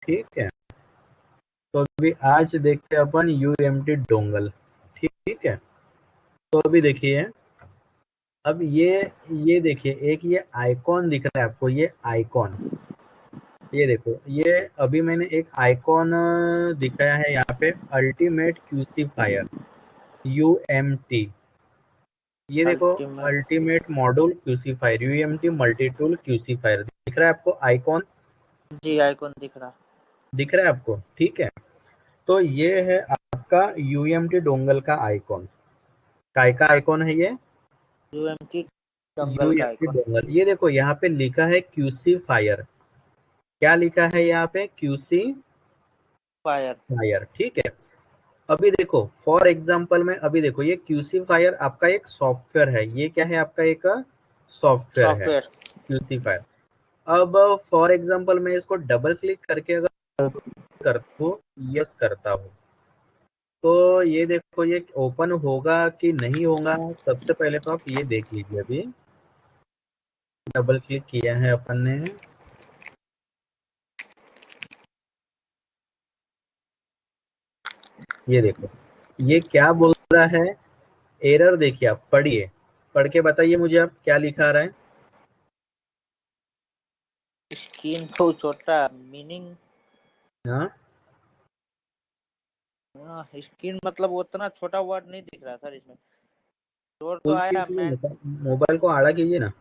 ठीक है। तो अभी आज देखते हैं अपन यूएमटी डोंगल। ठीक है। तो अभी देखिए, अब ये देखिए, एक ये आइकॉन दिख रहा है आपको, ये आइकॉन, ये देखो, ये अभी मैंने एक आइकॉन दिखाया है यहाँ पे, अल्टीमेट क्यूसीफायर, यूएमटी। ये देखो, ultimate, ultimate module QcFire, UMT multi tool QcFire, दिख रहा है आपको आइकॉन? जी आइकॉन दिख रहा। दिख रहा है आपको? ठीक है। तो ये है आपका यूएमटी डोंगल का आइकॉन। काय का आइकॉन है ये? यूएमटी डोंगल का यूएमटी आइकॉन। डोंगल। ये देखो यहाँ पे लिखा है क्यूसी फायर। क्या लिखा है यहाँ पे? QC fire. फायर। ठीक है। अभी देखो, फॉर एग्जांपल में, अभी देखो, ये क्यूसी फायर आपका एक सॉफ्टवेयर है। ये क्या है आपका? एक सॉफ्टवेयर है सॉफ्टवेयर। QC fire. अब फॉर एग्जांपल मैं इसको डबल क्लिक करके अगर करता हूँ, यस करता हूँ, तो ये देखो, ये ओपन होगा कि नहीं होगा? सबसे पहले तो आप ये देख लीजिए। अभी डबल क्लिक किया है अपन ने, ये देखो, ये क्या बोल रहा है? एरर देखिए, आप पढ़िए, पढ़ के बताइए मुझे आप क्या लिखा रहा है। स्क्रीन बहुत छोटा, मीनिंग। हाँ, स्क्रीन मतलब उतना छोटा वर्ड नहीं दिख रहा सर इसमें। स्टोर तो फुल स्क्रीन आया चाहिए मैं। ना? मोबाइल को आड़ा कीजिए ना।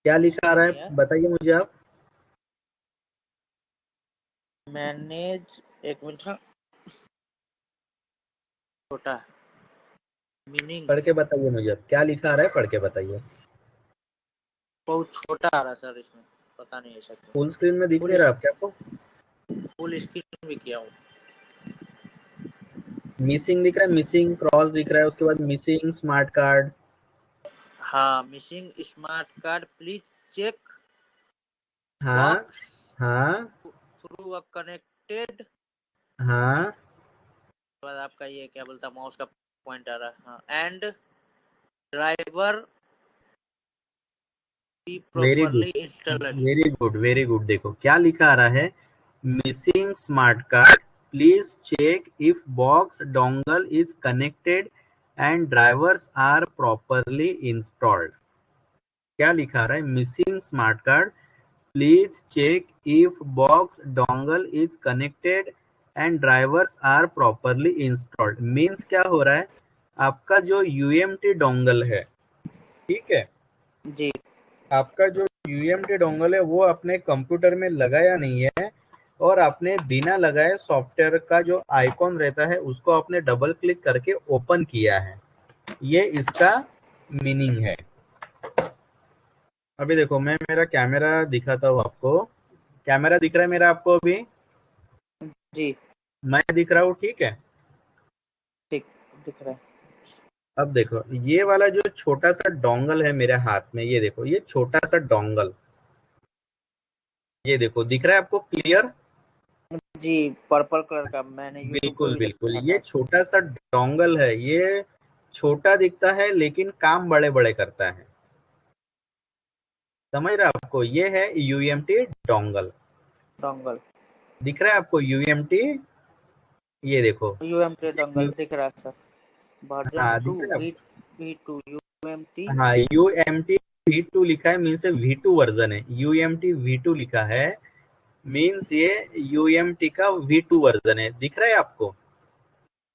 क्या लिखा आ रहा नहीं है। है बताइए मुझे आप। मैनेज, एक मिनट हाँ, छोटा मीनिंग पढ़ के बताइए मुझे आप, क्या लिखा आ रहा है, पढ़ के बताइए। बहुत छोटा आ रहा सर इसमें, पता नहीं ऐसा क्यों। फुल स्क्रीन में दिख फुल नहीं रहा आपको? आपको फुल स्क्रीन भी किया हूँ। मिसिंग दिख रहा है, मिसिंग क्रॉस दिख रहा है, उसके बाद मिसिंग स्मार्ट कार्ड। हाँ, missing smart card, please check हाँ, बॉक्स हाँ, थ्रू अ कनेक्टेड। हाँ। बाद आपका ये क्या बोलता, माउस का पॉइंट आ रहा है, and driver be very good, properly installed. Very good, very good. देखो क्या लिखा आ रहा है, missing smart card, please check if box dongle is connected and drivers are properly installed. क्या लिखा आ रहा है? Missing smart card, please check if box dongle is connected and drivers are properly installed. Means क्या हो रहा है, आपका जो यूएमटी डोंगल है, ठीक है, जी आपका जो यूएमटी डोंगल है वो अपने कंप्यूटर में लगाया नहीं है, और आपने बिना लगाए सॉफ्टवेयर का जो आइकॉन रहता है उसको आपने डबल क्लिक करके ओपन किया है। ये इसका मीनिंग है। अभी देखो, मैं मेरा कैमरा दिखाता हूँ आपको। कैमरा दिख रहा है मेरा आपको अभी? जी मैं दिख रहा हूँ, ठीक है। ठीक दिख रहा है। अब देखो, ये वाला जो छोटा सा डोंगल है मेरे हाथ में, ये देखो, ये छोटा सा डोंगल, ये देखो, दिख रहा है आपको क्लियर? जी पर्पल कलर का, मैंने यूट्यूब पे बिल्कुल भी बिल्कुल, देखा ये था। छोटा सा डोंगल है। ये छोटा दिखता है लेकिन काम बड़े बड़े करता है। समझ रहे हैं आपको? ये है यूएमटी डोंगल। डोंगल, दिख रहा है आपको यूएमटी? ये देखो। यूएमटी डोंगल दिख रहा है सर। वर्जन हाँ, 2, दिख रहा है वी आपको? V two UMT. हाँ, यूएमटी V2 लिखा है, मीन्स V2 वर्जन है। यूएमटी V2 लिखा है, मीन्स ये यूएमटी का V2 वर्जन है। दिख रहा है आपको?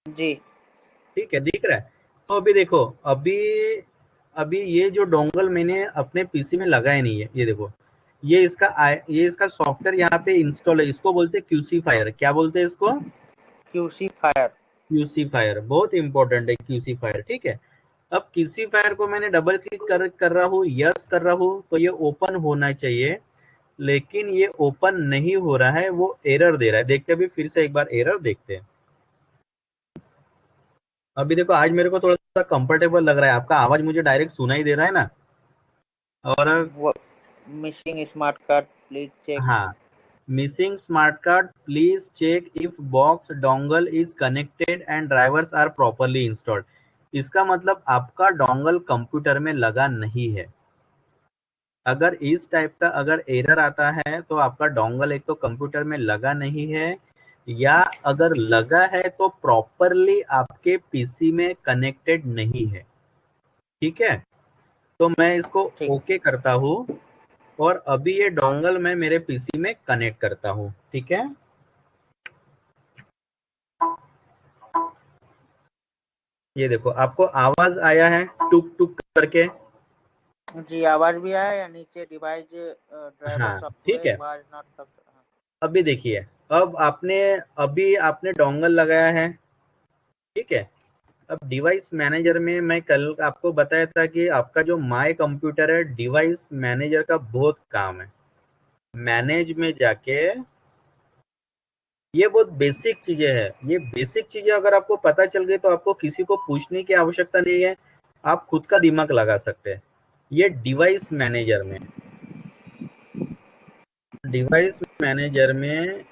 जी ठीक है, दिख रहा है। तो अभी देखो, अभी अभी ये जो डोंगल मैंने अपने पीसी में लगाया नहीं है, ये देखो, ये इसका सॉफ्टवेयर यहाँ पे इंस्टॉल है। इसको बोलते हैं क्यूसी फायर। क्या बोलते हैं इसको? QC fire. क्यूसी फायर बहुत इंपॉर्टेंट है, क्यूसी फायर। ठीक है। अब क्यूसी फायर को मैंने डबल क्लिक कर रहा हूँ, यस कर रहा हूँ, तो ये ओपन होना चाहिए, लेकिन ये ओपन नहीं हो रहा है, वो एरर दे रहा है। देखते अभी फिर से एक बार एरर देखते हैं। अभी देखो, आज मेरे को थोड़ा सा कंफर्टेबल लग रहा है, आपका आवाज मुझे डायरेक्ट सुनाई दे रहा है ना? और missing smart card, please check. हाँ, missing smart card, please check if box dongle is connected and drivers are properly installed. इसका मतलब आपका डोंगल कंप्यूटर में लगा नहीं है। अगर इस टाइप का अगर एरर आता है तो आपका डोंगल एक तो कंप्यूटर में लगा नहीं है, या अगर लगा है तो प्रॉपरली आपके पीसी में कनेक्टेड नहीं है। ठीक है, तो मैं इसको ठीक। ओके करता हूँ और अभी ये डोंगल मैं मेरे पीसी में कनेक्ट करता हूँ। ठीक है, ये देखो आपको आवाज आया है टुक टुक करके। जी, आवाज भी आया या नीचे डिवाइस ड्राइवर हाँ ठीक सॉफ्टवेयर है, वाज नॉट। अभी देखिए, अब आपने डोंगल लगाया है। ठीक है, अब डिवाइस मैनेजर में मैं कल आपको बताया था कि आपका जो माय कंप्यूटर है, डिवाइस मैनेजर का बहुत काम है। मैनेज में जाके ये बहुत बेसिक चीजें है, ये बेसिक चीजें अगर आपको पता चल गई तो आपको किसी को पूछने की आवश्यकता नहीं है, आप खुद का दिमाग लगा सकते हैं। ये डिवाइस मैनेजर में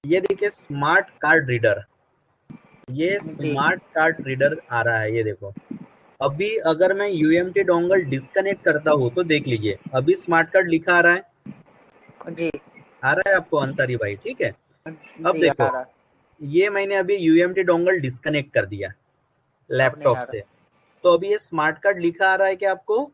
ये देखिए स्मार्ट कार्ड रीडर, ये जी स्मार्ट कार्ड रीडर आ रहा है, ये देखो। अभी अगर मैं यूएमटी डोंगल डिस्कनेक्ट करता हूँ तो देख लीजिए अभी स्मार्ट कार्ड लिखा आ रहा है। जी आ रहा है आपको अंसारी भाई? ठीक है, अब जी, आ देखो, रहा। ये मैंने अभी यूएमटी डोंगल डिस्कनेक्ट कर दिया अब नहीं लैपटॉप आ से, रहा। तो अभी ये स्मार्ट कार्ड लिखा आ रहा है कि आपको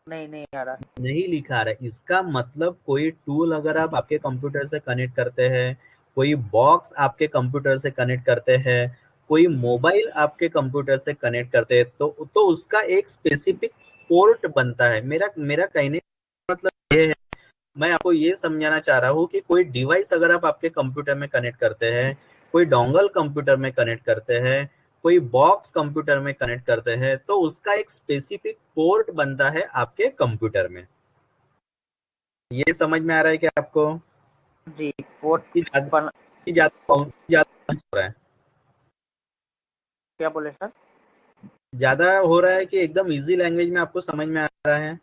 नहीं, नहीं आ रहा। नहीं लिखा आ रहा है। इसका मतलब कोई टूल अगर आप आपके कंप्यूटर से कनेक्ट करते हैं, कोई बॉक्स आपके कंप्यूटर से कनेक्ट करते हैं, कोई मोबाइल आपके कंप्यूटर से कनेक्ट करते हैं, तो उसका एक स्पेसिफिक पोर्ट बनता है। मेरा मेरा कहने का मतलब ये है, मैं आपको ये समझाना चाह रहा हूँ कि कोई डिवाइस अगर आप आपके कंप्यूटर में कनेक्ट करते हैं, कोई डोंगल कंप्यूटर में कनेक्ट करते हैं, कोई बॉक्स कंप्यूटर में कनेक्ट करते हैं, तो उसका एक स्पेसिफिक पोर्ट बनता है आपके कंप्यूटर में। ये समझ में आ रहा है क्या आपको? जी, पोर्ट कि ज्यादा बन। कि ज्यादा हो रहा है, क्या बोले सर? ज्यादा हो रहा है कि एकदम इजी लैंग्वेज में आपको समझ में आ रहा है?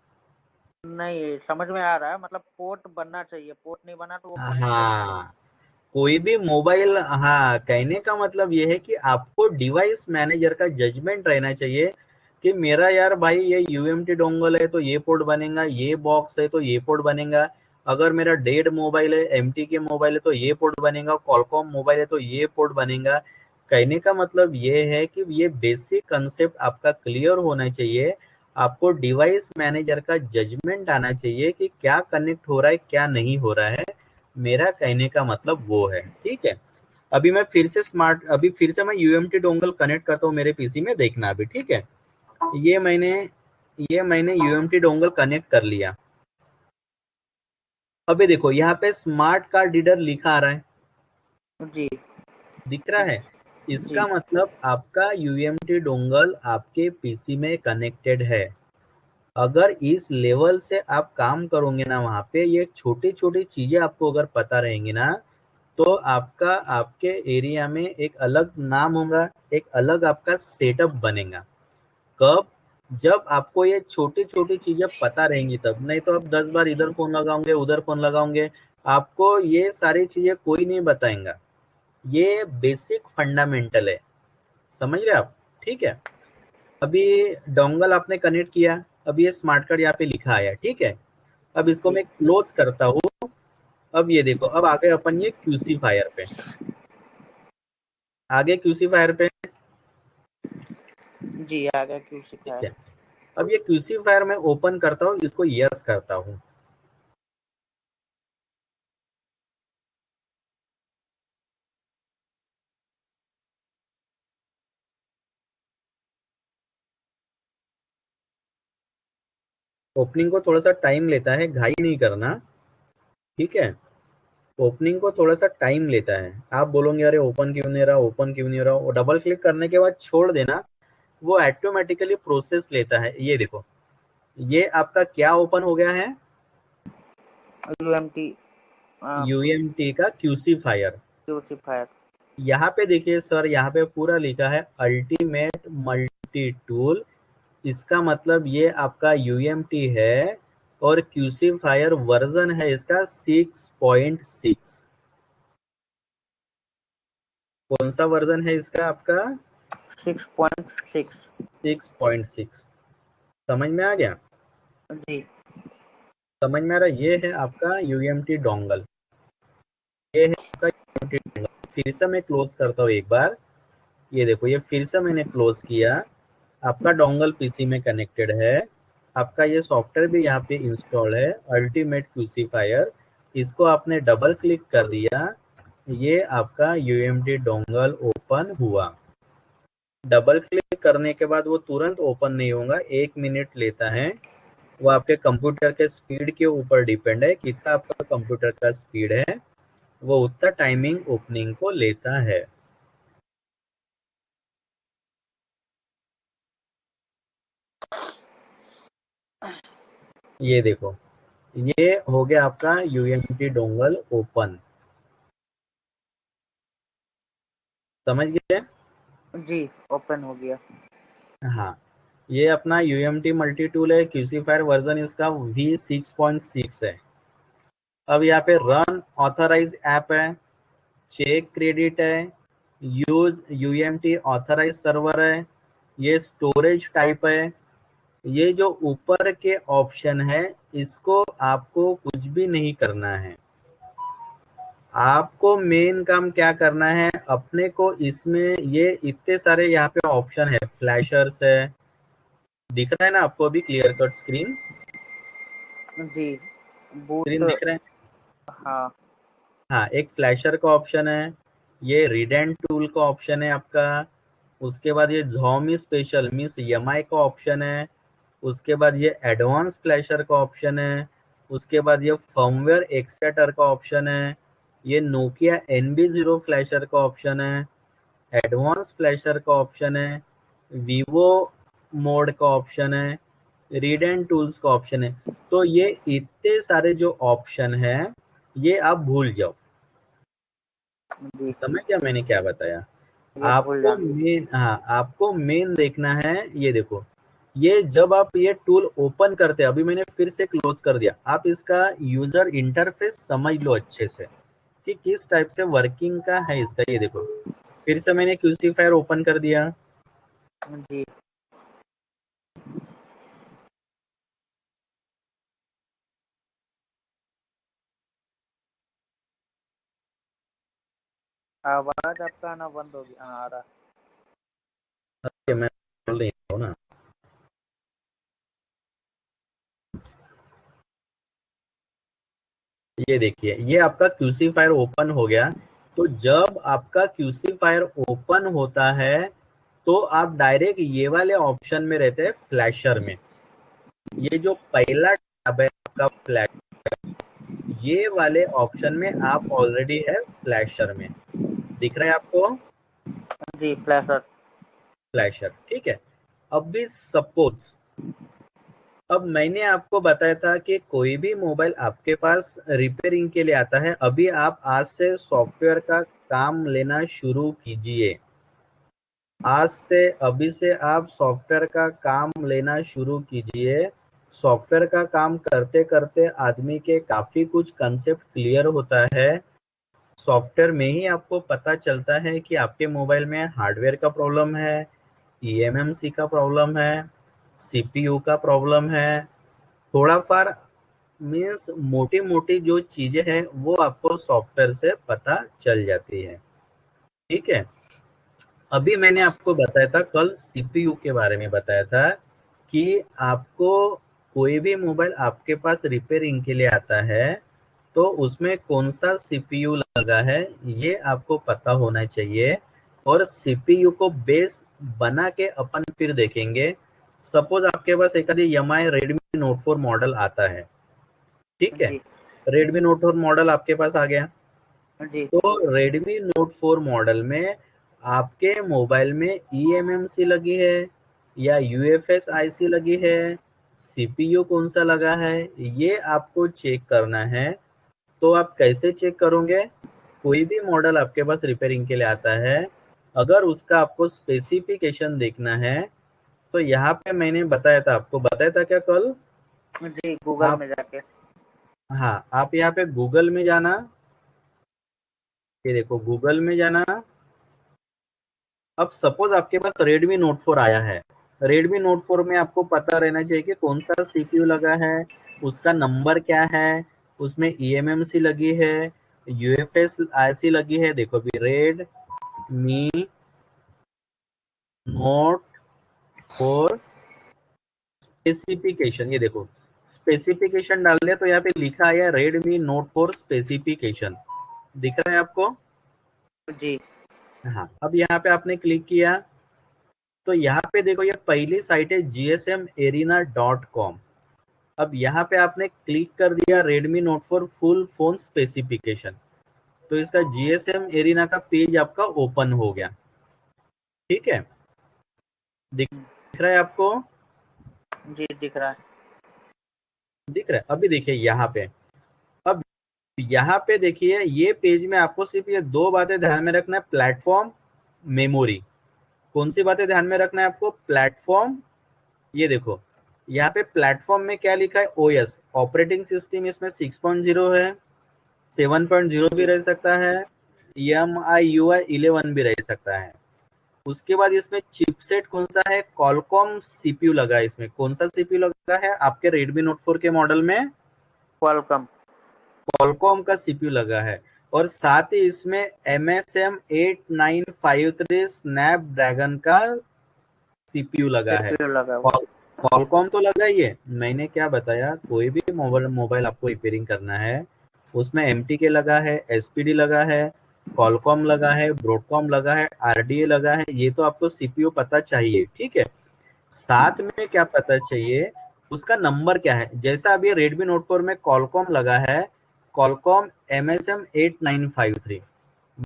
नहीं, समझ में आ रहा है, मतलब पोर्ट बनना चाहिए, पोर्ट नहीं बना तो वो कनेक्ट कैसे करेगा? हाँ, कोई भी मोबाइल, हाँ, कहने का मतलब ये है कि आपको डिवाइस मैनेजर का जजमेंट रहना चाहिए कि मेरा यार भाई ये यूएमटी डोंगल है तो ये पोर्ट बनेगा, ये बॉक्स है तो ये पोर्ट बनेगा, अगर मेरा डेड मोबाइल है, एमटी के मोबाइल है तो ये पोर्ट बनेगा, कॉलकॉम मोबाइल है तो ये पोर्ट बनेगा। कहने का मतलब ये है कि ये बेसिक कंसेप्ट आपका क्लियर होना चाहिए। आपको डिवाइस मैनेजर का जजमेंट आना चाहिए कि क्या कनेक्ट हो रहा है, क्या नहीं हो रहा है। मेरा कहने का मतलब वो है। ठीक है, अभी फिर से मैं यूएमटी डोंगल कनेक्ट करता हूँ मेरे पीसी में, देखना अभी। ठीक है, ये मैंने ये मैंने यूएमटी डोंगल कनेक्ट कर लिया। अभी देखो यहाँ पे स्मार्ट कार्ड रीडर लिखा आ रहा है, जी दिख रहा है। जी इसका मतलब आपका यूएमटी डोंगल आपके पीसी में कनेक्टेड है। अगर इस लेवल से आप काम करोगे ना, वहां पे ये छोटी छोटी चीजें आपको अगर पता रहेंगी ना, तो आपका आपके एरिया में एक अलग नाम होगा, एक अलग आपका सेटअप बनेगा। कब? जब आपको ये छोटी छोटी चीजें पता रहेंगी तब, नहीं तो आप 10 बार इधर फोन लगाओगे उधर फोन लगाओगे, आपको ये सारी चीजें कोई नहीं बताएंगा। ये बेसिक फंडामेंटल है, समझ रहे आप? ठीक है, अभी डोंगल आपने कनेक्ट किया, अब ये स्मार्ट कार्ड यहाँ पे लिखा आया। ठीक है, अब इसको जी मैं क्लोज करता हूँ। अब ये देखो, अब आगे अपन ये क्यूसी फायर पे, आगे क्यूसी फायर पे। जी, आ गया क्यू ठीक सिखाया। है, अब ये क्यूसी फायर में ओपन करता हूँ, इसको यस करता हूँ। ओपनिंग को थोड़ा सा टाइम लेता है, घाई नहीं करना। ठीक है, ओपनिंग को थोड़ा सा टाइम लेता है। आप बोलोगे अरे ओपन क्यों नहीं रहा, ओपन क्यों नहीं रहा, वो डबल क्लिक करने के बाद छोड़ देना, वो ऑटोमेटिकली प्रोसेस लेता है। ये देखो, ये आपका क्या ओपन हो गया है? यूएमटी यूएमटी का क्यूसी फायर। क्यू सिखाया। यहाँ पे देखिए सर, यहाँ पे पूरा लिखा है अल्टीमेट मल्टी टूल। इसका मतलब ये आपका यूएमटी है और क्यूसी फायर वर्जन है इसका 6.6। कौन सा वर्जन है इसका आपका? 6.6। 6.6। समझ में आ गया? जी समझ में आ रहा है? ये है आपका यूएमटी डोंगल, ये है आपका यूएमटी डोंगल। फिर से मैं क्लोज करता हूँ एक बार, ये देखो ये फिर से मैंने क्लोज किया, आपका डोंगल पीसी में कनेक्टेड है, आपका ये सॉफ्टवेयर भी यहाँ पे इंस्टॉल है अल्टीमेट क्यूसीफायर, इसको आपने डबल क्लिक कर दिया, ये आपका यूएमटी डोंगल ओपन हुआ। डबल क्लिक करने के बाद वो तुरंत ओपन नहीं होगा, 1 मिनट लेता है, वो आपके कंप्यूटर के स्पीड के ऊपर डिपेंड है, कितना आपका कंप्यूटर का स्पीड है वो उतना टाइमिंग ओपनिंग को लेता है। ये देखो ये हो गया आपका यूएमटी डोंगल ओपन, समझ गए? जी ओपन हो गया। हाँ, ये अपना यूएमटी मल्टी टूल है, क्यूसीफायर वर्जन इसका V6.6 है। अब यहाँ पे रन ऑथराइज ऐप है, चेक क्रेडिट है, यूज यूएमटी ऑथराइज सर्वर है, ये स्टोरेज टाइप है। ये जो ऊपर के ऑप्शन है इसको आपको कुछ भी नहीं करना है, आपको मेन काम क्या करना है, अपने को इसमें ये इतने सारे यहाँ पे ऑप्शन है, फ्लैशर्स है, दिख रहा है ना आपको अभी क्लियर कट स्क्रीन? जी बूट। स्क्रीन दिख रहा है? हाँ हाँ, एक फ्लैशर का ऑप्शन है, ये रीडेंट टूल का ऑप्शन है आपका, उसके बाद ये ज़ोमी स्पेशल मीन्स एमआई का ऑप्शन है, उसके बाद ये एडवांस फ्लैशर का ऑप्शन है, उसके बाद ये फर्मवेयर एक्सेटर का ऑप्शन है, ये नोकिया NB0 फ्लैशर का ऑप्शन है, एडवांस फ्लैशर का ऑप्शन है, वीवो मोड का ऑप्शन है, रीड एंड टूल्स का ऑप्शन है। तो ये इतने सारे जो ऑप्शन है ये आप भूल जाओ। जी समझ गया मैंने क्या बताया? ये भूल आपको जाएंगे। मेन, हाँ आपको मेन देखना है, ये देखो ये जब आप ये टूल ओपन करते हैं, अभी मैंने फिर से क्लोज कर दिया, आप इसका यूजर इंटरफेस समझ लो अच्छे से कि किस टाइप से वर्किंग का है इसका। ये देखो फिर से मैंने क्यूसीफायर ओपन कर दिया, जी आवाज आपका आना बंद हो गया। हाँ आ रहा। मैं बोल रही हूँ ना, ये देखिए ये आपका क्यूसीफायर ओपन हो गया। तो जब आपका क्यूसीफायर ओपन होता है तो आप डायरेक्ट ये वाले ऑप्शन में रहते हैं फ्लैशर में, ये जो पहला टैब है आपका फ्लैश, ये वाले ऑप्शन में आप ऑलरेडी है फ्लैशर में, दिख रहा है आपको? जी फ्लैशर। फ्लैशर ठीक है। अब भी सपोज, अब मैंने आपको बताया था कि कोई भी मोबाइल आपके पास रिपेयरिंग के लिए आता है, अभी आप आज से सॉफ्टवेयर का काम लेना शुरू कीजिए, आज से अभी से आप सॉफ्टवेयर का काम लेना शुरू कीजिए। सॉफ्टवेयर का काम करते करते आदमी के काफी कुछ कंसेप्ट क्लियर होता है, सॉफ्टवेयर में ही आपको पता चलता है कि आपके मोबाइल में हार्डवेयर का प्रॉब्लम है, eMMC का प्रॉब्लम है, CPU का प्रॉब्लम है, थोड़ा फार मीन्स मोटी मोटी जो चीजें हैं वो आपको सॉफ्टवेयर से पता चल जाती है। ठीक है, अभी मैंने आपको बताया था कल CPU के बारे में बताया था कि आपको कोई भी मोबाइल आपके पास रिपेयरिंग के लिए आता है तो उसमें कौन सा CPU लगा है ये आपको पता होना चाहिए, और CPU को बेस बना के अपन फिर देखेंगे। सपोज आपके पास एक आधी MI Redmi Note 4 मॉडल आता है, ठीक है, जी Redmi Note 4 मॉडल आपके पास आ गया, जी तो Redmi Note 4 मॉडल में आपके मोबाइल में eMMC लगी है या UFS IC लगी है, CPU कौन सा लगा है, ये आपको चेक करना है। तो आप कैसे चेक करोगे? कोई भी मॉडल आपके पास रिपेयरिंग के लिए आता है, अगर उसका आपको स्पेसिफिकेशन देखना है तो यहाँ पे मैंने बताया था, आपको बताया था क्या कल? जी गूगल आप, में जाके। हाँ आप यहाँ पे गूगल में जाना, ये देखो गूगल में जाना। अब सपोज आपके पास Redmi Note 4 आया है, Redmi Note 4 में आपको पता रहना चाहिए कि कौन सा CPU लगा है, उसका नंबर क्या है, उसमें ईएमएमसी लगी है, यूएफएस आईसी लगी है। देखो अभी रेड मी नोट 4 स्पेसिफिकेशन, ये देखो स्पेसिफिकेशन डाल दिया तो यहाँ पे लिखा है रेडमी नोट 4 स्पेसिफिकेशन, दिख रहा है आपको? जी हाँ, अब यहाँ पे आपने क्लिक किया तो यहाँ पे देखो ये पहली साइट है gsmarena.com। अब यहाँ पे आपने क्लिक कर दिया Redmi Note 4 full phone specification, तो इसका जीएसएम एरिना का पेज आपका ओपन हो गया। ठीक है, दिख रहा है आपको? जी दिख रहा है। दिख रहा है। अभी देखिए यहाँ पे, अब यहाँ पे देखिए ये पेज में आपको सिर्फ ये दो बातें ध्यान में रखना है, प्लेटफॉर्म, मेमोरी। कौन सी बातें ध्यान में रखना है आपको? प्लेटफॉर्म, ये देखो यहाँ पे प्लेटफॉर्म में क्या लिखा है, ओएस ऑपरेटिंग सिस्टम इसमें 6.0 है, 7.0 भी जी रह सकता है, EMI UI 11 भी रह सकता है। उसके बाद इसमें चिपसेट कौन सा है, कॉलकॉम सीपीयू लगा है। इसमें कौन सा सीपीयू लगा है आपके Redmi Note 4 के मॉडल में? वेलकम। कॉलकॉम का सीपीयू लगा है, और साथ ही इसमें MSM8953 स्नैपड्रैगन का सीपीयू लगा है। सीपीयू लगा हुआ। कॉलकॉम तो लगा ही है। मैंने क्या बताया, कोई भी मोबाइल मोबाइल आपको रिपेयरिंग करना है उसमें MTK लगा है, SPD लगा है, कॉलकॉम लगा है, ब्रॉडकॉम लगा है, RDA लगा है, ये तो आपको सीपीयू पता चाहिए। ठीक है, साथ में क्या पता चाहिए, उसका नंबर क्या है। जैसा अभी Redmi Note 4 में कॉलकॉम लगा है, कॉलकॉम MSM8953,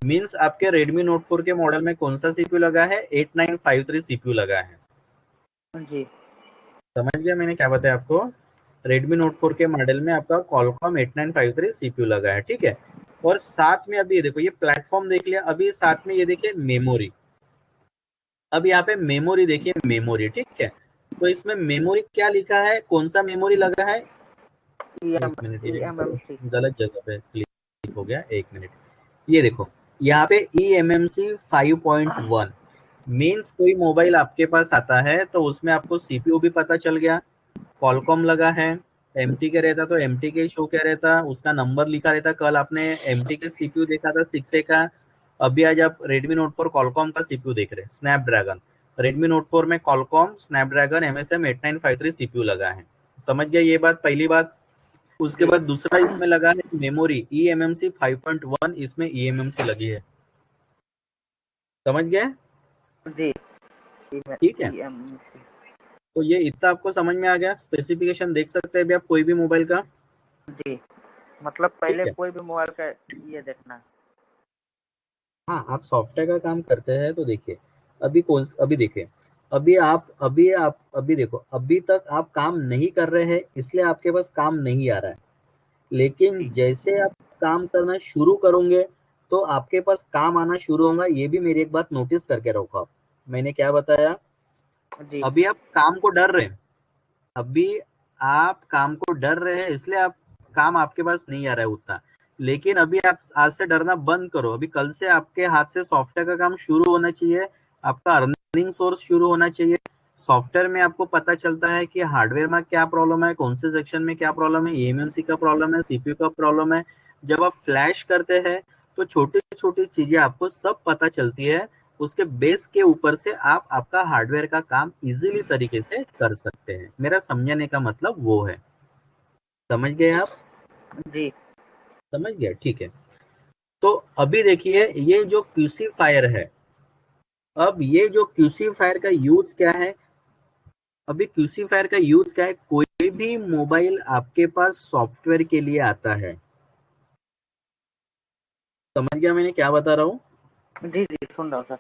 मीन्स आपके Redmi Note 4 के मॉडल में कौन सा सीपीयू लगा है, 8953 सीपीयू लगा है। जी समझ गया मैंने क्या बताया आपको? Redmi Note 4 के मॉडल में आपका Qualcomm 8953 सीपीयू लगा है। ठीक है, और साथ में अभी ये देखो, ये प्लेटफॉर्म देख लिया, अभी साथ में ये देखिए मेमोरी। अब यहाँ पे मेमोरी देखिए, मेमोरी। ठीक है, तो इसमें मेमोरी क्या लिखा है, कौन सा मेमोरी लगा है? एक मिनट, ये EMMC। गलत जगह पे क्लिक हो गया, एक मिनट। ये देखो यहाँ पे eMMC 5.1, मीन्स कोई मोबाइल आपके पास आता है तो उसमें आपको सीपीयू भी पता चल गया, कॉलकॉम लगा है, MTK रहता तो MTK शो क्या रहता, उसका नंबर लिखा रहता। कल आपने MTK सीपीयू देखा था 6A का, अभी आज आप Redmi Note 4 कॉलकॉम का सीपीयू देख रहे हैं, स्नैपड्रैगन। Redmi Note 4 में कॉलकॉम स्नैपड्रैगन MSM8953 सीपीयू लगा है। समझ गया ये बात, पहली बात। उसके जी बाद दूसरा इसमें लगा है मेमोरी, eMMC 5.1, इसमें eMMC लगी है। समझ गए? जी ठीक है, EMMC। तो ये इतना आपको समझ में आ गया। स्पेसिफिकेशन देख सकते हैं अभी आप कोई भी मोबाइल का। जी मतलब ठीक पहले है, कोई भी मोबाइल का ये देखना है। हाँ आप सॉफ्टवेयर का काम करते हैं तो देखिए, अभी देखिए, अभी देखो, अभी तक आप काम नहीं कर रहे हैं इसलिए आपके पास काम नहीं आ रहा है, लेकिन जी जैसे आप काम करना शुरू करोगे तो आपके पास काम आना शुरू होगा। ये भी मेरी एक बात नोटिस करके रखो आप, मैंने क्या बताया? जी अभी आप काम को डर रहे हैं, अभी आप काम को डर रहे हैं इसलिए आप काम आपके पास नहीं आ रहा है उतना, लेकिन अभी आप आज से डरना बंद करो। अभी कल से आपके हाथ से सॉफ्टवेयर का काम शुरू होना चाहिए, आपका अर्निंग सोर्स शुरू होना चाहिए। सॉफ्टवेयर में आपको पता चलता है कि हार्डवेयर में क्या प्रॉब्लम है, कौन से सेक्शन में क्या प्रॉब्लम है, eMMC का प्रॉब्लम है, सीपीयू का प्रॉब्लम है। जब आप फ्लैश करते हैं तो छोटी छोटी चीजें आपको सब पता चलती है, उसके बेस के ऊपर से आप आपका हार्डवेयर का काम इजीली तरीके से कर सकते हैं। मेरा समझने का मतलब वो है। समझ गए आप? जी समझ गए, ठीक है। तो अभी देखिए ये जो क्यूसी फायर है, अब ये जो क्यूसी फायर का यूज क्या है, अभी क्यूसी फायर का यूज क्या है, कोई भी मोबाइल आपके पास सॉफ्टवेयर के लिए आता है। समझ गया मैंने क्या बता रहा हूँ? जी जी सुन रहा हूँ सर।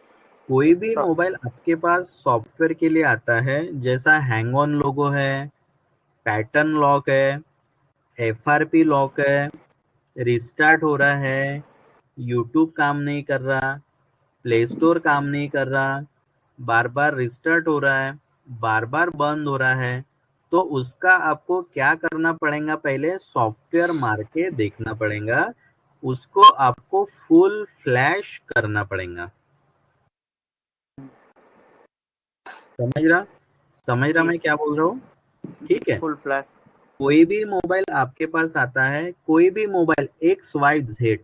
कोई भी तो मोबाइल आपके पास सॉफ्टवेयर के लिए आता है, जैसा हैंग ऑन लोगो है, पैटर्न लॉक है, FRP लॉक है, रिस्टार्ट हो रहा है, यूट्यूब काम नहीं कर रहा, प्ले स्टोर काम नहीं कर रहा, बार बार रिस्टार्ट हो रहा है, बार बार बंद हो रहा है, तो उसका आपको क्या करना पड़ेगा, पहले सॉफ्टवेयर मार के देखना पड़ेगा, उसको आपको फुल फ्लैश करना पड़ेगा। समझ रहा? समझ रहा जी मैं क्या बोल रहा हूँ? ठीक है, फुल फ्लैश। कोई भी मोबाइल आपके पास आता है, कोई भी मोबाइल XYZ,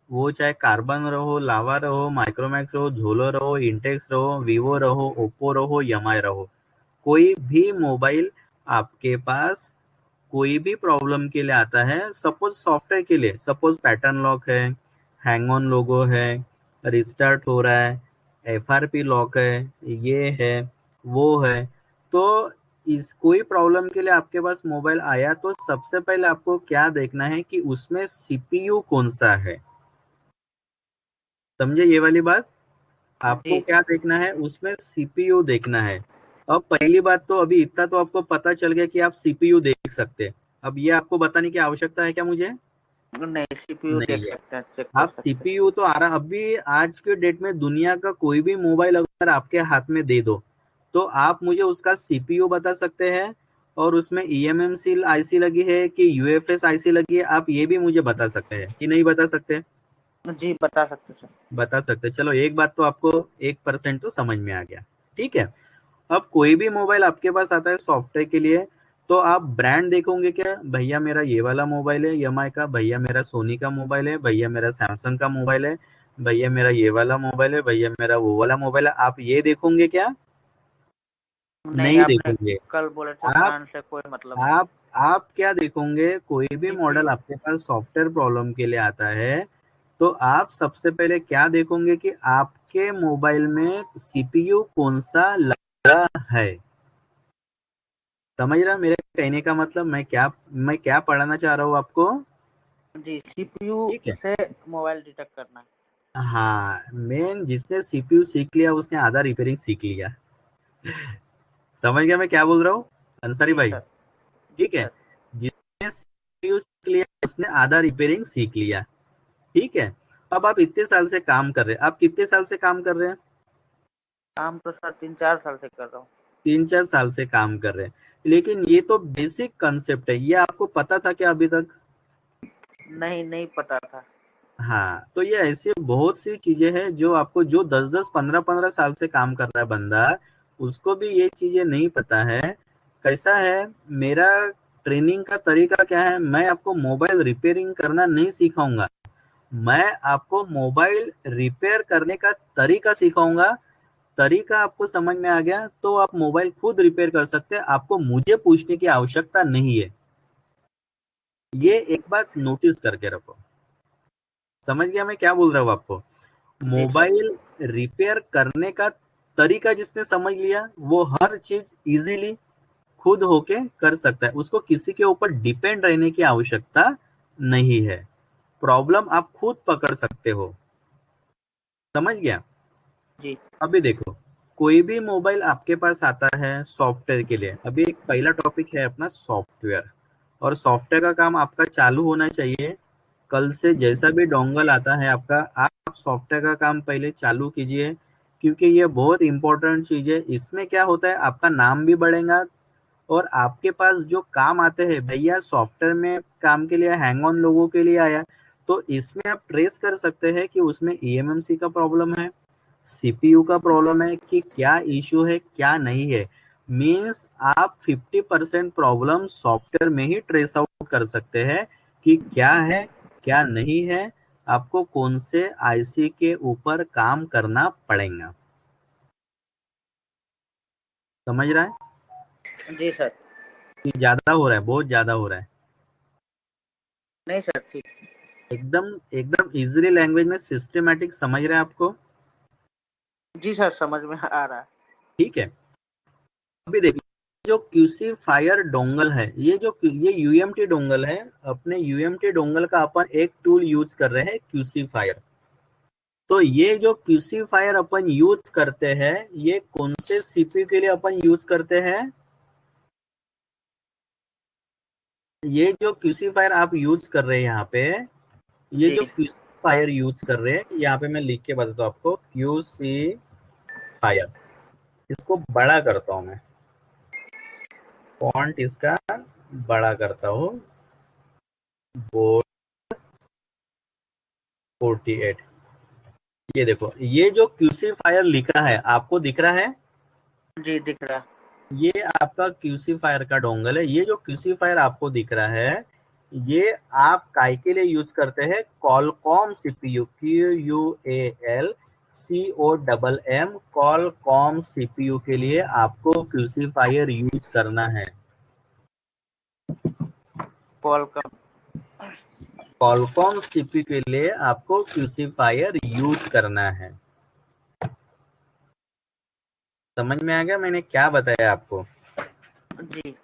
वो चाहे कार्बन रहो, लावा रहो, माइक्रोमैक्स रहो, झोलो रहो, इंटेक्स रहो, वीवो रहो, ओप्पो रहो, यमाई रहो, कोई भी मोबाइल आपके पास कोई भी प्रॉब्लम के लिए आता है, सपोज सॉफ्टवेयर के लिए, सपोज पैटर्न लॉक है, हैंग ऑन लोगो है, रिस्टार्ट हो रहा है, FRP लॉक है, ये है, वो है, तो इस कोई प्रॉब्लम के लिए आपके पास मोबाइल आया तो सबसे पहले आपको क्या देखना है कि उसमें CPU कौन सा है। समझे ये वाली बात? आपको जी क्या देखना है, उसमें CPU देखना है। अब पहली बात तो अभी इतना तो आपको पता चल गया कि आप CPU देख सकते हैं। अब ये आपको बताने की आवश्यकता है क्या मुझे? नहीं, सीपीयू नहीं देख है। सकते हैं, चेक कर आप सकते हैं। CPU तो आ रहा, अभी आज के डेट में दुनिया का कोई भी मोबाइल अगर आपके हाथ में दे दो तो आप मुझे उसका CPU बता सकते हैं, और उसमें eMMC आईसी लगी है कि UFS आईसी लगी है, आप ये भी मुझे बता सकते हैं कि नहीं बता सकते? जी बता सकते सर। बता सकते। चलो एक बात तो आपको 1% तो समझ में आ गया। ठीक है। अब कोई भी मोबाइल आपके पास आता है सॉफ्टवेयर के लिए, तो आप ब्रांड देखोगे क्या, भैया मेरा ये वाला मोबाइल है EMI का, भैया मेरा सोनी का मोबाइल है, भैया मेरा सैमसंग का मोबाइल है, भैया मेरा ये वाला मोबाइल है, भैया मेरा वो वाला मोबाइल है, आप ये देखोगे क्या? नहीं, नहीं आपने देखोगे। कल बोले थे आप ब्रांड से कोई मतलब नहीं। आप क्या देखोगे, कोई भी मॉडल सीपीयू। आपके पास सॉफ्टवेयर प्रॉब्लम के लिए आता है तो आप सबसे पहले क्या देखोगे कि आपके मोबाइल में CPU कौन सा लगा है। समझ रहा मेरे कहने का मतलब, मैं क्या पढ़ाना चाह रहा हूँ आपको? जी, सीपीयू ठीक है। से मोबाइल डिटेक्ट करना है। हाँ, मेन जिसने CPU सीख लिया उसने आधा रिपेयरिंग सीख लिया। समझ गया मैं क्या बोल रहा हूँ अंसारी जी भाई? सर। जी ठीक है। सर। जिसने CPU सीख लिया उसने आधा रिपेयरिंग सीख लिया। ठीक है। अब आप इतने साल से काम कर रहे हैं, आप कितने साल से काम कर रहे हैं? काम तो सर 3-4 साल से कर रहा हूँ। 3-4 साल से काम कर रहे हैं, लेकिन ये तो बेसिक कंसेप्ट है, ये आपको पता था क्या अभी तक? नहीं, नहीं पता था। हाँ, तो ये ऐसी बहुत सी चीजें हैं जो आपको, जो 10-10 15-15 साल से काम कर रहा है बंदा, उसको भी ये चीजें नहीं पता है। कैसा है मेरा ट्रेनिंग का तरीका क्या है, मैं आपको मोबाइल रिपेयरिंग करना नहीं सिखाऊंगा, मैं आपको मोबाइल रिपेयर करने का तरीका सिखाऊंगा। तरीका आपको समझ में आ गया तो आप मोबाइल खुद रिपेयर कर सकते हैं, आपको मुझे पूछने की आवश्यकता नहीं है। ये एक बात नोटिस करके रखो। समझ गया मैं क्या बोल रहा हूँ आपको? जी सर। मोबाइल रिपेयर करने का तरीका जिसने समझ लिया वो हर चीज इजीली खुद होके कर सकता है, उसको किसी के ऊपर डिपेंड रहने की आवश्यकता नहीं है। प्रॉब्लम आप खुद पकड़ सकते हो। समझ गया? जी। अभी देखो, कोई भी मोबाइल आपके पास आता है सॉफ्टवेयर के लिए, अभी एक पहला टॉपिक है अपना सॉफ्टवेयर, और सॉफ्टवेयर का काम आपका चालू होना चाहिए कल से। जैसा भी डोंगल आता है आपका, आप सॉफ्टवेयर का काम पहले चालू कीजिए, क्योंकि ये बहुत इंपॉर्टेंट चीज है। इसमें क्या होता है, आपका नाम भी बढ़ेगा, और आपके पास जो काम आते हैं, भैया सॉफ्टवेयर में काम के लिए हैंग ऑन लोगों के लिए आया, तो इसमें आप ट्रेस कर सकते हैं कि उसमें eMMC का प्रॉब्लम है, CPU का प्रॉब्लम है, कि क्या इश्यू है क्या नहीं है। मीन्स आप 50% प्रॉब्लम सॉफ्टवेयर में ही ट्रेस आउट कर सकते हैं कि क्या है क्या नहीं है, आपको कौन से आईसी के ऊपर काम करना पड़ेगा। समझ रहा है जी सर। कि ज्यादा हो रहा है, बहुत ज्यादा हो रहा है? नहीं सर, ठीक। एकदम एकदम इजीली लैंग्वेज में सिस्टमेटिक समझ रहे हैं आपको? जी सर, समझ में आ रहा है। ठीक है। अभी देखिए, जो क्यूसी फायर डोंगल है, ये यूएमटी डोंगल है, अपने यूएमटी डोंगल का अपन एक टूल यूज कर रहे हैं क्यूसी फायर। तो ये जो क्यूसी फायर अपन यूज करते हैं, ये कौन से सीपीयू के लिए अपन यूज करते हैं? ये जो क्यूसी फायर आप यूज कर रहे हैं यहाँ पे, ये जी। जो क्यूसी फायर यूज कर रहे हैं, यहाँ पे मैं लिख के बताता हूँ आपको, क्यूसी फायर। इसको बड़ा करता हूँ मैं, फॉन्ट इसका बड़ा करता हूँ, बोल्ड 48। ये देखो, ये जो क्यूसी फायर लिखा है आपको दिख रहा है? जी दिख रहा है। ये आपका क्यूसीफायर का डोंगल है। ये जो क्यूसीफायर आपको दिख रहा है, ये आप काय के लिए यूज करते हैं? Qualcomm CPU, QUALCOMM, Qualcomm CPU के लिए आपको क्यूसीफायर यूज करना है। कॉलकॉम। कॉलकॉम सीपीयू के लिए आपको क्यूसीफायर यूज करना है। समझ में आ गया मैंने क्या बताया आपको? जी।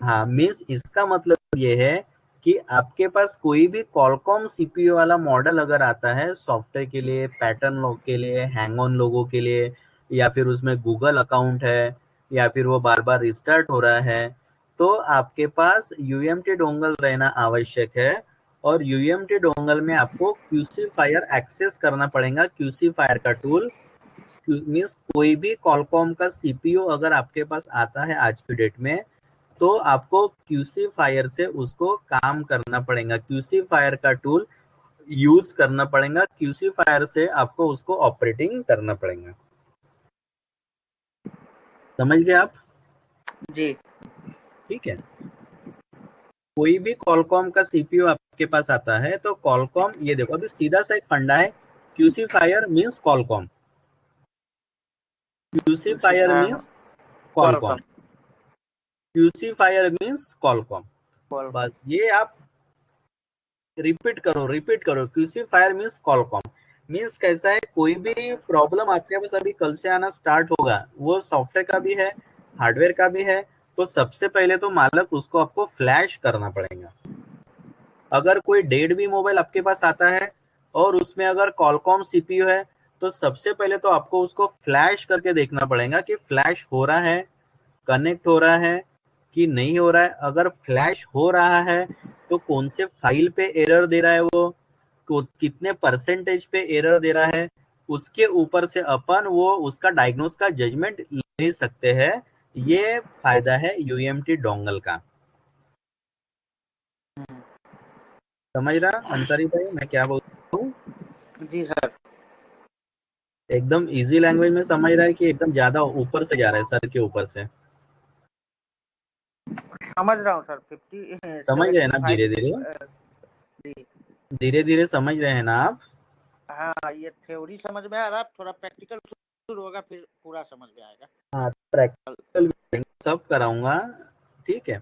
हाँ, मीन्स इसका मतलब ये है कि आपके पास कोई भी कॉलकॉम सीपीयू वाला मॉडल अगर आता है सॉफ्टवेयर के लिए, पैटर्न लॉक के लिए, हैंग ऑन लोगों के लिए, या फिर उसमें गूगल अकाउंट है, या फिर वो बार बार रिस्टार्ट हो रहा है, तो आपके पास यूएमटी डोंगल रहना आवश्यक है। और यूएमटी डोंगल में आपको क्यूसीफायर एक्सेस करना पड़ेगा। क्यूसीफायर का टूल मीन्स कोई भी कॉलकॉम का सीपीयू अगर आपके पास आता है आज की डेट में, तो आपको क्यूसी फायर से उसको काम करना पड़ेगा। क्यूसी फायर का टूल यूज करना पड़ेगा। क्यूसी फायर से आपको उसको ऑपरेटिंग करना पड़ेगा। समझ गए आप? जी। ठीक है। कोई भी कॉलकॉम का सीपीयू आपके पास आता है तो कॉलकॉम, ये देखो अभी सीधा सा एक फंडा है, QcFire means Qualcomm, QcFire हाँ, means Qualcomm, Qualcomm. QcFire means Qualcomm. Qualcomm. बस ये आप रिपीट करो, QcFire means Qualcomm. Means कैसा है, कोई भी प्रॉब्लम आपके पास अभी कल से आना स्टार्ट होगा, वो सॉफ्टवेयर का भी है, हार्डवेयर का भी है, तो सबसे पहले तो मालक उसको आपको फ्लैश करना पड़ेगा। अगर कोई डेड भी मोबाइल आपके पास आता है और उसमें अगर कॉलकॉम सीपीयू है, तो सबसे पहले तो आपको उसको फ्लैश करके देखना पड़ेगा कि फ्लैश हो रहा है, कनेक्ट हो रहा है कि नहीं हो रहा है। अगर फ्लैश हो रहा है तो कौन से फाइल पे एरर दे रहा है वो, कितने परसेंटेज पे एरर दे रहा है, उसके ऊपर से अपन वो उसका डायग्नोस का जजमेंट ले सकते हैं। ये फायदा है यूएमटी डोंगल का। समझ रहा अंसारी भाई मैं क्या बोल रहा हूँ? जी सर। एकदम इजी लैंग्वेज में समझ रहा है कि एकदम ज्यादा ऊपर से जा रहा है, सर के ऊपर से? समझ रहा हूँ सर। 50 समझ रहे हैं ना? 75। धीरे धीरे, जी। धीरे धीरे समझ रहे हैं ना आप? हाँ, ये थ्योरी समझ में आ रहा है, थोड़ा प्रैक्टिकल शुरू होगा फिर पूरा समझ में आएगा। हाँ, प्रैक्टिकल सब कराऊंगा। ठीक है।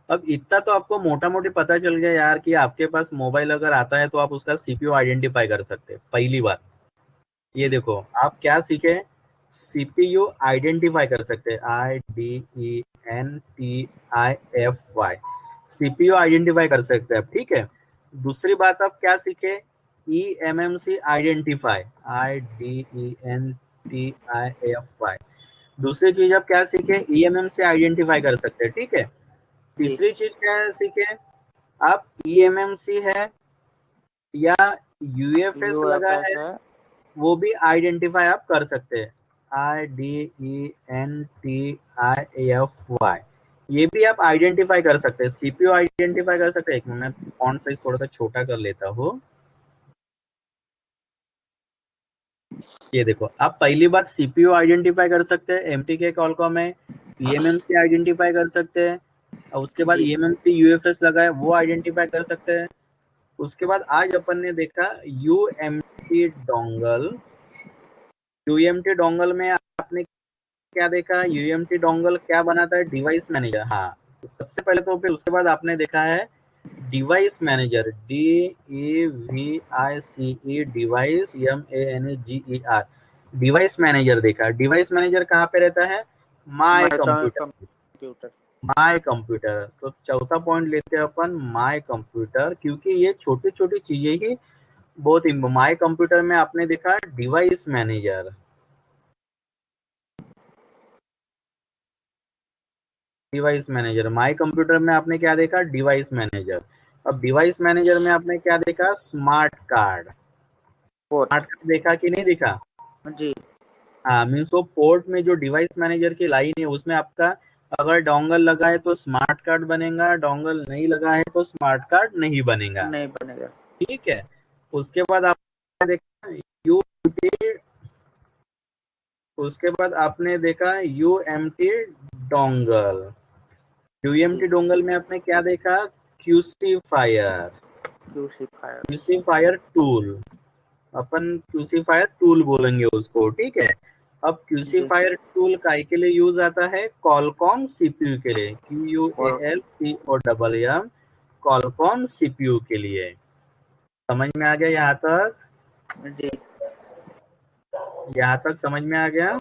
अब इतना तो आपको मोटा मोटी पता चल गया यार कि आपके पास मोबाइल अगर आता है तो आप उसका सीपीयू आइडेंटिफाई कर सकते हैं। पहली बात ये देखो, आप क्या सीखे? सीपीयू आइडेंटिफाई कर सकते हैं, IDENTIFY, सीपीयू आइडेंटिफाई कर सकते हैं आप। ठीक है। दूसरी बात आप क्या सीखे? EMMC identify, IDENTIFY। दूसरी चीज आप क्या सीखे? ईएमएम से आइडेंटिफाई कर सकते हैं। ठीक है। जी। तीसरी चीज क्या है सीखे आप? ईएमएमसी है या यूएफएस लगा यूएफएस है, है। वो भी आइडेंटिफाई आप कर सकते हैं, IDENTIFY। ये भी आप आइडेंटिफाई कर सकते हैं, सीपीयू आइडेंटिफाई कर सकते हैं। एक मिनट, फॉन्ट साइज थोड़ा सा छोटा कर लेता हूँ। ये देखो, आप पहली बात सीपीयू आइडेंटिफाई कर सकते हैं, एमटी के कॉलकॉम में ईएमएमसी आइडेंटिफाई कर सकते हैं, और उसके बाद जी। ईएमएमसी यूएफएस लगा है वो आइडेंटिफाई कर सकते हैं। उसके बाद आज अपन ने देखा यूएमटी डोंगल। यूएमटी डोंगल में आपने क्या देखा? यूएमटी डोंगल क्या बनाता है? Device manager. हाँ, तो सबसे पहले तो फिर उसके बाद आपने देखा है device manager, DEVICE, device, MANEGER, device manager देखा। डिवाइस मैनेजर कहाँ पे रहता है? My my computer. Computer. My computer, तो चौथा पॉइंट लेते हैं अपन माय कंप्यूटर, क्योंकि ये छोटी छोटी चीजें ही बहुत। माय कंप्यूटर में आपने देखा device manager, device manager, my computer में आपने क्या देखा? Device manager. अब डिवाइस मैनेजर में आपने क्या देखा? Smart card. Port. Smart card देखा कि नहीं देखा? जी। हाँ, मीन्स वो पोर्ट में जो डिवाइस मैनेजर की लाइन है उसमें आपका अगर डोंगल लगा है तो स्मार्ट कार्ड बनेगा, डोंगल नहीं लगा है तो स्मार्ट कार्ड नहीं बनेगा। नहीं बनेगा। ठीक है। उसके बाद आपने देखा यूएमटी, उसके बाद आपने देखा यूएमटी डोंगल। यूएमटी डोंगल में आपने क्या देखा? क्यूसीफायर। क्यूसीफायर। क्यूसीफायर टूल, अपन क्यूसीफायर टूल बोलेंगे उसको, ठीक है। अब जी। क्यूसीफायर टूल काय के लिए यूज आता है? कॉलकॉम सीपीयू के लिए, और QUALCOMM, कॉलकॉम सीपीयू के लिए। समझ में आ गया यहाँ तक? जी यहाँ तक समझ में आ गया?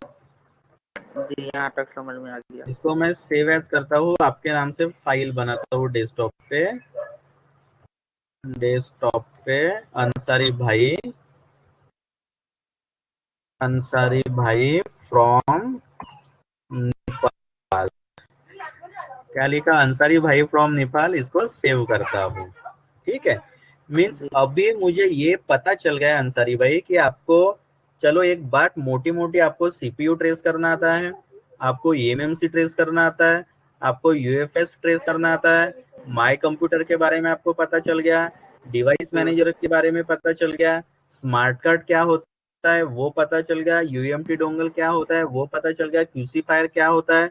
जी, यहाँ तक समझ में आ गया। इसको मैं सेव एज करता हूँ, आपके नाम से फाइल बनाता हूँ डेस्कटॉप पे। डेस्कटॉप पे अंसारी भाई फ्रॉम नेपाल। क्या लिखा? अंसारी भाई फ्रॉम नेपाल। इसको सेव करता हूँ, ठीक है। मीन्स जी अभी मुझे ये पता चल गया अंसारी भाई कि आपको, चलो एक बात मोटी मोटी, आपको सीपीयू ट्रेस करना आता है, आपको ईएमएमसी ट्रेस करना आता है, आपको यूएफएस ट्रेस करना आता है, माई कंप्यूटर के बारे में आपको पता चल गया, डिवाइस जी मैनेजर के बारे में पता चल गया, स्मार्ट कार्ड क्या होता है वो पता चल गया, यूएमटी डोंगल क्या होता है वो पता चल गया, क्यूसीफायर क्या होता है,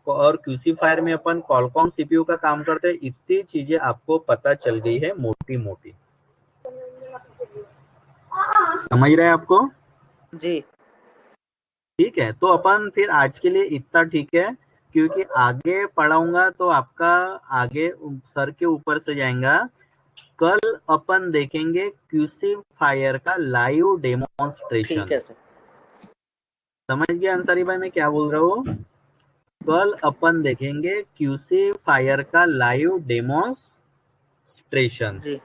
और क्यूसीफायर में अपन कॉलकॉम सीपीयू का काम करते हैं। इतनी चीजें आपको पता चल गई है मोटी मोटी। समझ रहे हैं आपको? जी ठीक है, तो अपन फिर आज के लिए इतना ठीक है, क्योंकि आगे पढ़ाऊंगा तो आपका आगे सर के ऊपर से जाएगा। कल अपन देखेंगे क्यूसीफायर का लाइव ठीक डेमोन्स्ट्रेशन। है सर। समझ गया अंसारी भाई मैं क्या बोल रहा हूँ? कल अपन देखेंगे क्यूसीफायर का लाइव डेमोन्स्ट्रेशन, जी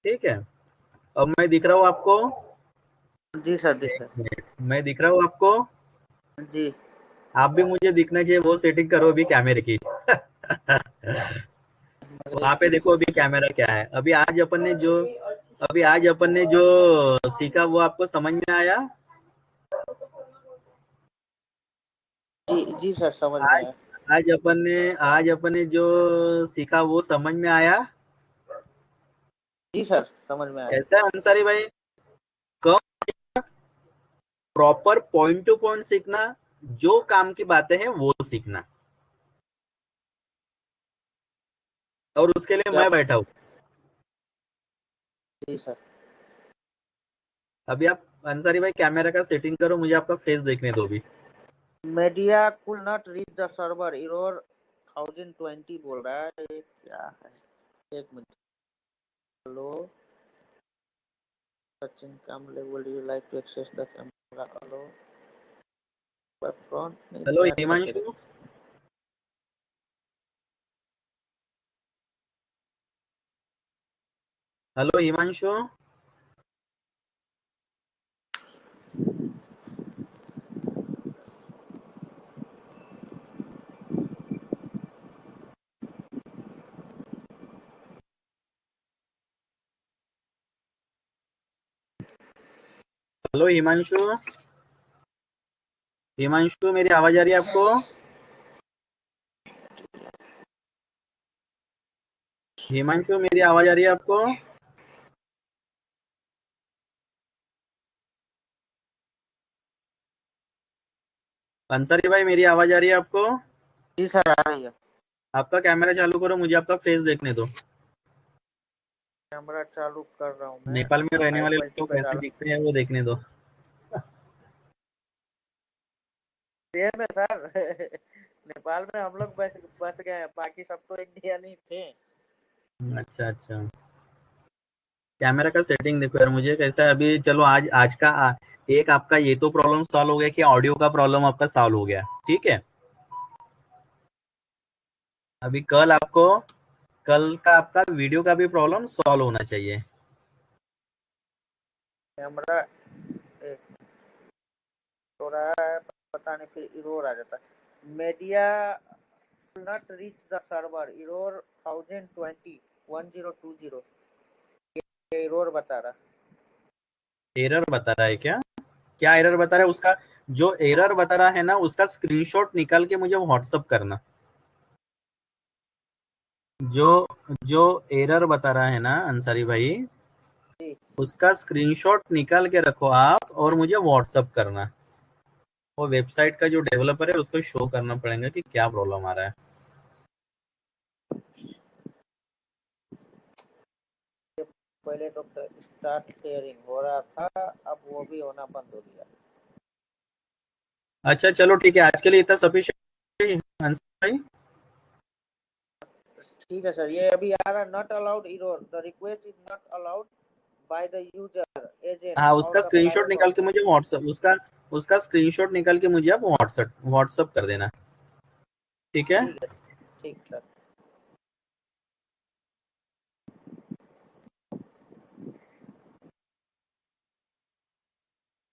ठीक है। अब मैं दिख रहा हूँ आपको? जी सर, जी एक सर। मिनट, मैं दिख रहा हूँ आपको? जी आप भी मुझे दिखना चाहिए, वो सेटिंग करो अभी कैमरे की। वहां पे देखो अभी कैमरा क्या है। अभी आज अपन ने जो सीखा वो आपको समझ में आया? जी जी सर, समझ में आज आया। आज अपन ने जो सीखा वो समझ में आया? जी सर, समझ में आया। कैसा है अंसारी भाई? कब प्रॉपर पॉइंट टू पॉइंट सीखना, जो काम की बातें हैं वो सीखना, और उसके लिए क्या? मैं बैठा हूँ। जी सर। अभी आप अंसारी भाई कैमरा का सेटिंग करो, मुझे आपका फेस देखने दो अभी। मीडिया कुल not reach the server, error 1020 बोल रहा है। ये क्या है? एक minute. Hello, Sachin Kamle, would you like to access the camera? Hello, पर फ्रंट नहीं हेलो बैक का Himanshu. Correct. Hello Himanshu. Hello Himanshu. Himanshu मेरी आवाज आ रही है आपको? हिमांशु मेरी आवाज आ रही है आपको? अंसारी भाई मेरी आवाज आ रही है आपको? जी सर, आ रही है। आपका कैमरा चालू करो, मुझे आपका फेस देखने दो। कैमरा चालू कर रहा हूँ मैं। नेपाल में रहने हाई वाले क्वालिटी लोग पे कैसे डाला। दिखते हैं वो देखने दो। सेम है सर। नेपाल में हम लोग बस बस गए हैं, बाकी सब तो इंडिया नहीं थे। अच्छा अच्छा, कैमरा का सेटिंग देखो यार, मुझे कैसा है अभी। चलो आज आज का एक आपका ये तो प्रॉब्लम सॉल्व हो गया कि ऑडियो का प्रॉब्लम आपका सॉल्व हो गया, ठीक है। अभी कल का आपका वीडियो का भी प्रॉब्लम सॉल्व होना चाहिए। कैमरा एक तो रहा है, पता नहीं फिर इरोर आ जाता है। Media not reach the server, error 1020 1020, ये इरोर बता रहा। एरर बता रहा है क्या? क्या एरर बता रहा है उसका? जो एरर बता रहा है ना, उसका स्क्रीनशॉट निकाल के मुझे व्हाट्सअप करना। जो जो एरर बता रहा है ना अंसारी भाई, जी उसका स्क्रीनशॉट निकाल के रखो आप और मुझे व्हाट्सअप करना। वो वेबसाइट का जो डेवलपर है उसको शो करना पड़ेगा कि क्या प्रॉब्लम आ रहा है। पहले तो स्टार्ट शेयरिंग हो रहा था, अब वो भी होना बंद हो गया। अच्छा चलो ठीक है, आज के लिए इतना सफिशिएंट। ठीक है सर, ये अभी आ रहा, not allowed error, the request is not allowed by the user agent हाँ, और उसका द स्क्रीनशॉट प्राइवेट निकाल के ऑप्शन। मुझे व्हाट्सएप, उसका स्क्रीनशॉट निकाल के मुझे आप व्हाट्सएप कर देना, ठीक है। ठीक है, ठीक सर।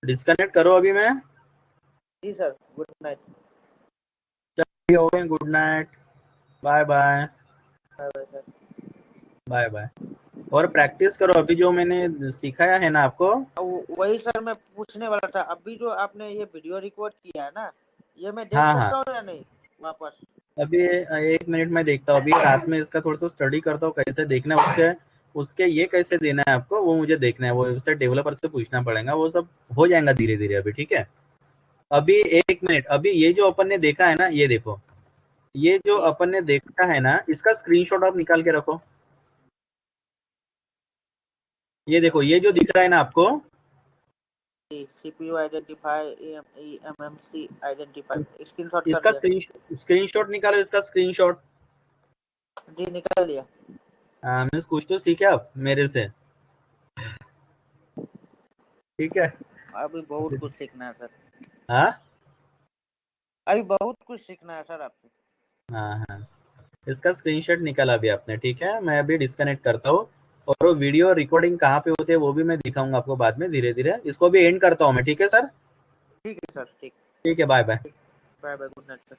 डिस्कनेक्ट करो अभी मैं। जी sir, good night. Okay, good night, bye bye. Bye bye sir. Bye bye. और प्रैक्टिस करो अभी जो मैंने सिखाया है ना आपको। वही सर मैं पूछने वाला था, अभी जो आपने ये वीडियो रिकॉर्ड किया है ना, ये मैं देख हाँ हाँ, सकता हूँ या नहीं वापस? अभी 1 मिनट में देखता हूँ, अभी रात में इसका थोड़ा सा स्टडी करता हूँ कैसे देखना है, उसके उसके ये कैसे देना है आपको वो मुझे देखना है, वो वेबसाइट डेवलपर से पूछना पड़ेगा, वो सब हो जाएगा धीरे धीरे अभी, ठीक है। अभी 1 मिनट, अभी ये जो अपन ने देखा है ना, ये देखो, ये जो जी अपन ने देखा है ना, इसका स्क्रीनशॉट आप निकाल के रखो। ये देखो, ये जो दिख रहा है ना आपको, जी, CPU identify, MMC identify, screenshot कर इसका लिया। स्क्रीनशॉट निकालो, इसका स्क्रीनशॉट। जी निकाल लिया। मीन्स कुछ तो सीखे आप मेरे से, ठीक है। अभी बहुत कुछ सीखना है सर। हाँ अभी बहुत कुछ सीखना है सर आपसे। हाँ हाँ, इसका स्क्रीनशॉट निकाला अभी आपने, ठीक है। मैं अभी डिस्कनेक्ट करता हूँ, और वो वीडियो रिकॉर्डिंग कहाँ पे होती है वो भी मैं दिखाऊंगा आपको बाद में धीरे धीरे। इसको भी एंड करता हूँ मैं, ठीक है सर। ठीक है सर, ठीक। ठीक है, bye bye. Bye bye, good night sir.